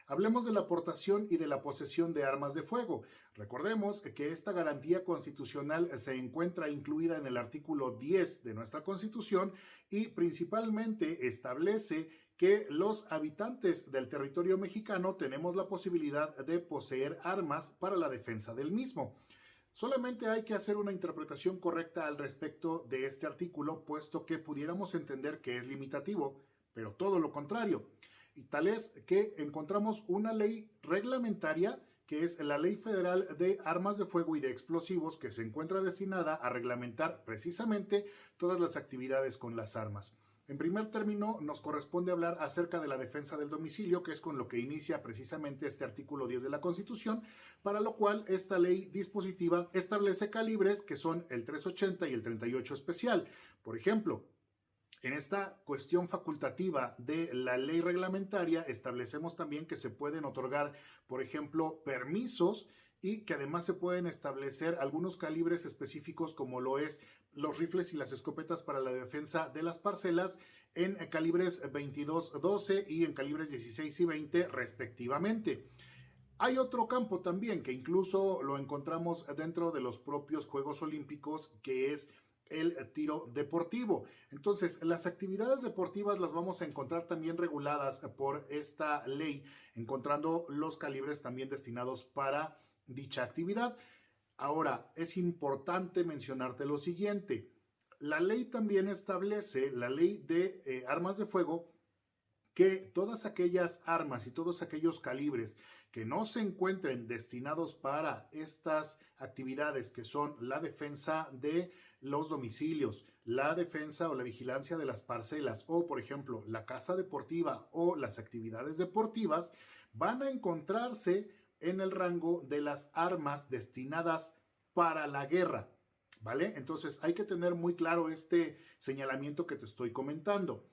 Hablemos de la portación y de la posesión de armas de fuego. Recordemos que esta garantía constitucional se encuentra incluida en el artículo 10 de nuestra Constitución y principalmente establece que los habitantes del territorio mexicano tenemos la posibilidad de poseer armas para la defensa del mismo. Solamente hay que hacer una interpretación correcta al respecto de este artículo, puesto que pudiéramos entender que es limitativo, pero todo lo contrario. Y tal es que encontramos una ley reglamentaria que es la Ley Federal de Armas de Fuego y de Explosivos, que se encuentra destinada a reglamentar precisamente todas las actividades con las armas. En primer término, nos corresponde hablar acerca de la defensa del domicilio, que es con lo que inicia precisamente este artículo 10 de la Constitución, para lo cual esta ley dispositiva establece calibres que son el 380 y el 38 especial. Por ejemplo, en esta cuestión facultativa de la ley reglamentaria establecemos también que se pueden otorgar, por ejemplo, permisos y que además se pueden establecer algunos calibres específicos como lo es los rifles y las escopetas para la defensa de las parcelas en calibres 22-12 y en calibres 16 y 20 respectivamente. Hay otro campo también que incluso lo encontramos dentro de los propios Juegos Olímpicos, que es el tiro deportivo. Entonces, las actividades deportivas las vamos a encontrar también reguladas por esta ley, encontrando los calibres también destinados para dicha actividad. Ahora, es importante mencionarte lo siguiente. La ley también establece, la ley de armas de fuego, que todas aquellas armas y todos aquellos calibres que no se encuentren destinados para estas actividades que son la defensa de los domicilios, la defensa o la vigilancia de las parcelas o, por ejemplo, la caza deportiva o las actividades deportivas, van a encontrarse en el rango de las armas destinadas para la guerra, ¿vale? Entonces hay que tener muy claro este señalamiento que te estoy comentando.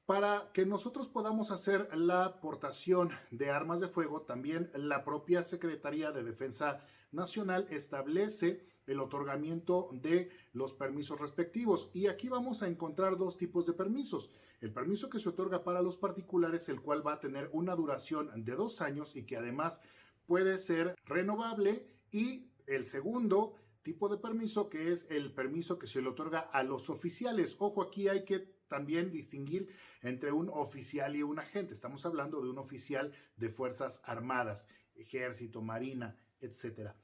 Para que nosotros podamos hacer la aportación de armas de fuego, también la propia Secretaría de Defensa Nacional establece el otorgamiento de los permisos respectivos. Y aquí vamos a encontrar dos tipos de permisos. El permiso que se otorga para los particulares, el cual va a tener una duración de 2 años y que además puede ser renovable. Y el segundo tipo de permiso, que es el permiso que se le otorga a los oficiales. Ojo, aquí hay que también distinguir entre un oficial y un agente. Estamos hablando de un oficial de Fuerzas Armadas, Ejército, Marina, etcétera.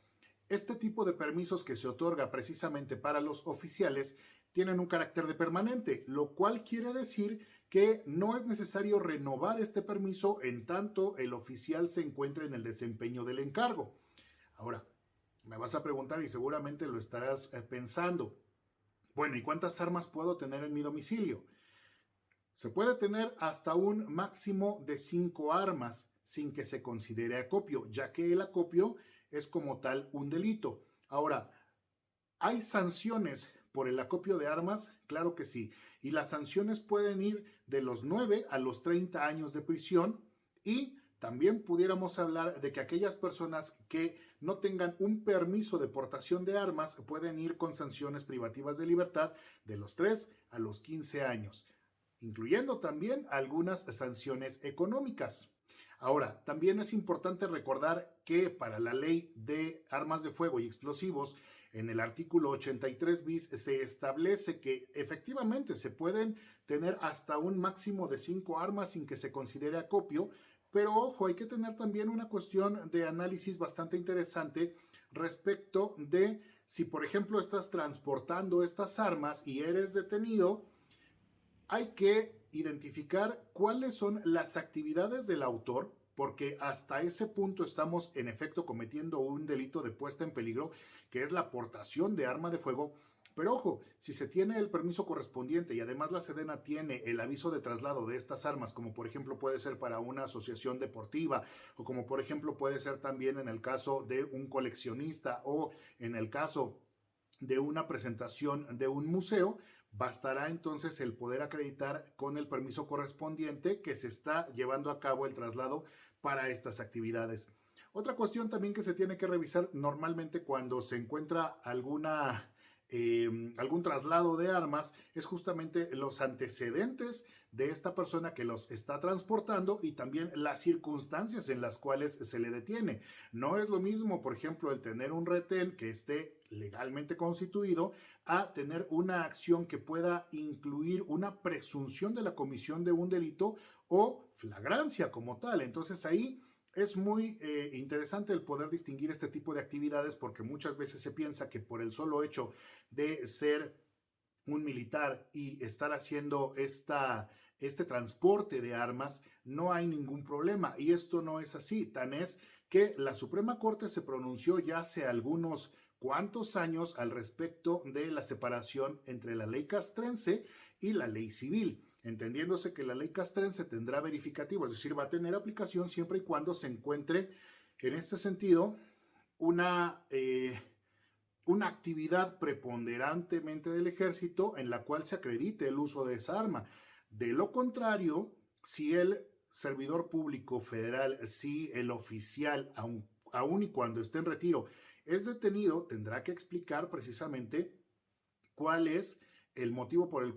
Este tipo de permisos que se otorga precisamente para los oficiales tienen un carácter de permanente, lo cual quiere decir que no es necesario renovar este permiso en tanto el oficial se encuentre en el desempeño del encargo. Ahora, me vas a preguntar y seguramente lo estarás pensando. Bueno, ¿y cuántas armas puedo tener en mi domicilio? Se puede tener hasta un máximo de 5 armas sin que se considere acopio, ya que el acopio es como tal un delito. Ahora, ¿hay sanciones por el acopio de armas? Claro que sí. Y las sanciones pueden ir de los 9 a los 30 años de prisión y también pudiéramos hablar de que aquellas personas que no tengan un permiso de portación de armas pueden ir con sanciones privativas de libertad de los 3 a los 15 años, incluyendo también algunas sanciones económicas. Ahora, también es importante recordar que para la ley de armas de fuego y explosivos, en el artículo 83 bis se establece que efectivamente se pueden tener hasta un máximo de 5 armas sin que se considere acopio, pero ojo, hay que tener también una cuestión de análisis bastante interesante respecto de si, por ejemplo, estás transportando estas armas y eres detenido. Hay que identificar cuáles son las actividades del autor, porque hasta ese punto estamos en efecto cometiendo un delito de puesta en peligro, que es la portación de arma de fuego. Pero ojo, si se tiene el permiso correspondiente y además la Sedena tiene el aviso de traslado de estas armas, como por ejemplo puede ser para una asociación deportiva o como por ejemplo puede ser también en el caso de un coleccionista o en el caso de una presentación de un museo, bastará entonces el poder acreditar con el permiso correspondiente que se está llevando a cabo el traslado para estas actividades. Otra cuestión también que se tiene que revisar normalmente cuando se encuentra alguna algún traslado de armas, es justamente los antecedentes de esta persona que los está transportando y también las circunstancias en las cuales se le detiene. No es lo mismo, por ejemplo, el tener un retén que esté legalmente constituido a tener una acción que pueda incluir una presunción de la comisión de un delito o flagrancia como tal. Entonces ahí es muy interesante el poder distinguir este tipo de actividades porque muchas veces se piensa que por el solo hecho de ser un militar y estar haciendo este transporte de armas, no hay ningún problema. Y esto no es así. Tan es que la Suprema Corte se pronunció ya hace algunos cuantos años al respecto de la separación entre la ley castrense y la ley civil, entendiéndose que la ley castrense tendrá verificativo, es decir, va a tener aplicación siempre y cuando se encuentre en este sentido una actividad preponderantemente del ejército en la cual se acredite el uso de esa arma. De lo contrario, si el servidor público federal, si el oficial, aun y cuando esté en retiro, es detenido, tendrá que explicar precisamente cuál es el motivo por el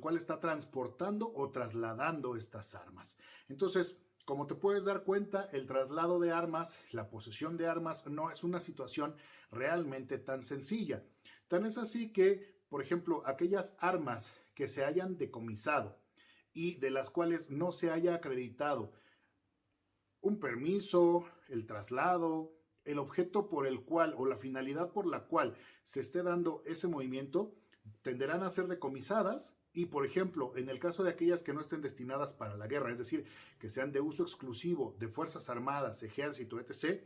cual está transportando o trasladando estas armas. Entonces, como te puedes dar cuenta, el traslado de armas, la posesión de armas, no es una situación realmente tan sencilla. Tan es así que, por ejemplo, aquellas armas que se hayan decomisado y de las cuales no se haya acreditado un permiso, el traslado, el objeto por el cual o la finalidad por la cual se esté dando ese movimiento, tenderán a ser decomisadas y, por ejemplo, en el caso de aquellas que no estén destinadas para la guerra, es decir, que sean de uso exclusivo de Fuerzas Armadas, Ejército, etc.,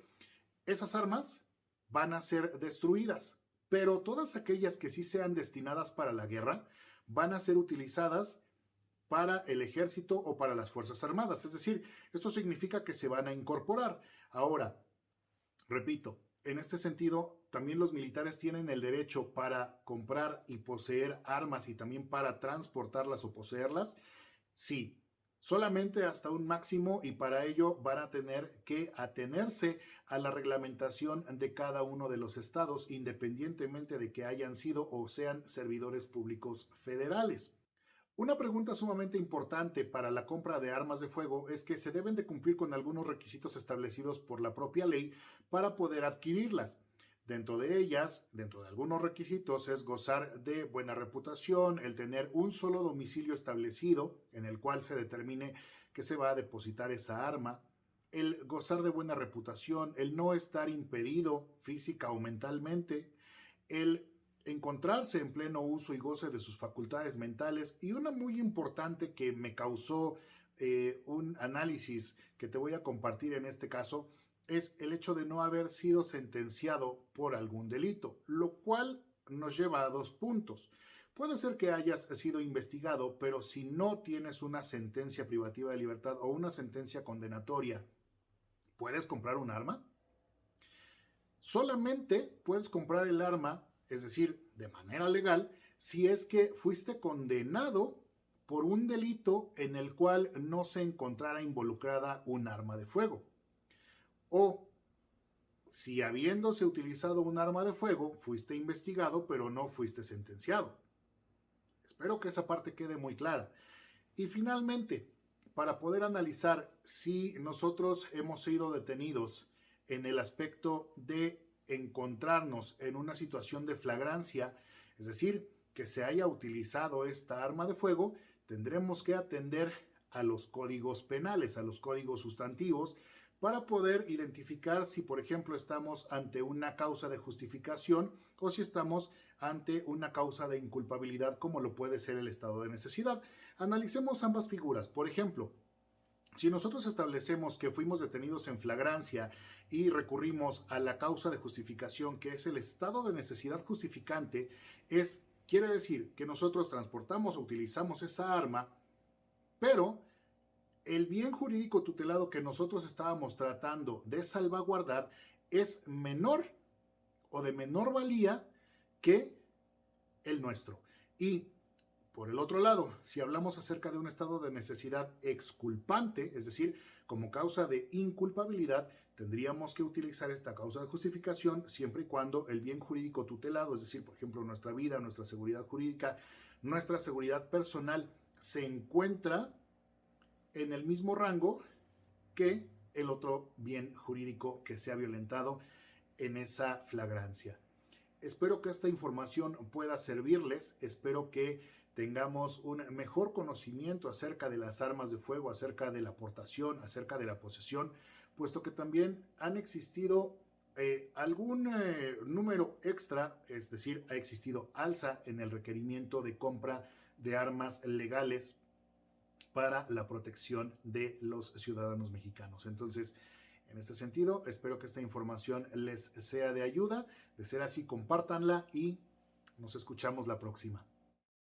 esas armas van a ser destruidas. Pero todas aquellas que sí sean destinadas para la guerra van a ser utilizadas para el ejército o para las Fuerzas Armadas. Es decir, esto significa que se van a incorporar. Ahora, repito, en este sentido, también los militares tienen el derecho para comprar y poseer armas y también para transportarlas o poseerlas. Sí, solamente hasta un máximo y para ello van a tener que atenerse a la reglamentación de cada uno de los estados, independientemente de que hayan sido o sean servidores públicos federales. Una pregunta sumamente importante para la compra de armas de fuego es que se deben de cumplir con algunos requisitos establecidos por la propia ley para poder adquirirlas. Dentro de ellas, dentro de algunos requisitos, es gozar de buena reputación, el tener un solo domicilio establecido en el cual se determine que se va a depositar esa arma, el gozar de buena reputación, el no estar impedido física o mentalmente, el encontrarse en pleno uso y goce de sus facultades mentales y una muy importante que me causó un análisis que te voy a compartir en este caso es el hecho de no haber sido sentenciado por algún delito, lo cual nos lleva a 2 puntos. Puede ser que hayas sido investigado, pero si no tienes una sentencia privativa de libertad o una sentencia condenatoria, ¿puedes comprar un arma? Solamente puedes comprar el arma, es decir, de manera legal, si es que fuiste condenado por un delito en el cual no se encontrara involucrada un arma de fuego. O si habiéndose utilizado un arma de fuego, fuiste investigado pero no fuiste sentenciado. Espero que esa parte quede muy clara. Y finalmente, para poder analizar si nosotros hemos sido detenidos en el aspecto de encontrarnos en una situación de flagrancia, es decir, que se haya utilizado esta arma de fuego, tendremos que atender a los códigos penales, a los códigos sustantivos, para poder identificar si, por ejemplo, estamos ante una causa de justificación o si estamos ante una causa de inculpabilidad, como lo puede ser el estado de necesidad. Analicemos ambas figuras. Por ejemplo, si nosotros establecemos que fuimos detenidos en flagrancia y recurrimos a la causa de justificación, que es el estado de necesidad justificante, quiere decir que nosotros transportamos o utilizamos esa arma, pero el bien jurídico tutelado que nosotros estábamos tratando de salvaguardar es menor o de menor valía que el nuestro. Y Por el otro lado, si hablamos acerca de un estado de necesidad exculpante, es decir, como causa de inculpabilidad, tendríamos que utilizar esta causa de justificación siempre y cuando el bien jurídico tutelado, es decir, por ejemplo, nuestra vida, nuestra seguridad jurídica, nuestra seguridad personal, se encuentra en el mismo rango que el otro bien jurídico que se ha violentado en esa flagrancia. Espero que esta información pueda servirles, espero que tengamos un mejor conocimiento acerca de las armas de fuego, acerca de la portación, acerca de la posesión, puesto que también han existido algún número extra, es decir, ha existido alza en el requerimiento de compra de armas legales para la protección de los ciudadanos mexicanos. Entonces, en este sentido, espero que esta información les sea de ayuda. De ser así, compártanla y nos escuchamos la próxima.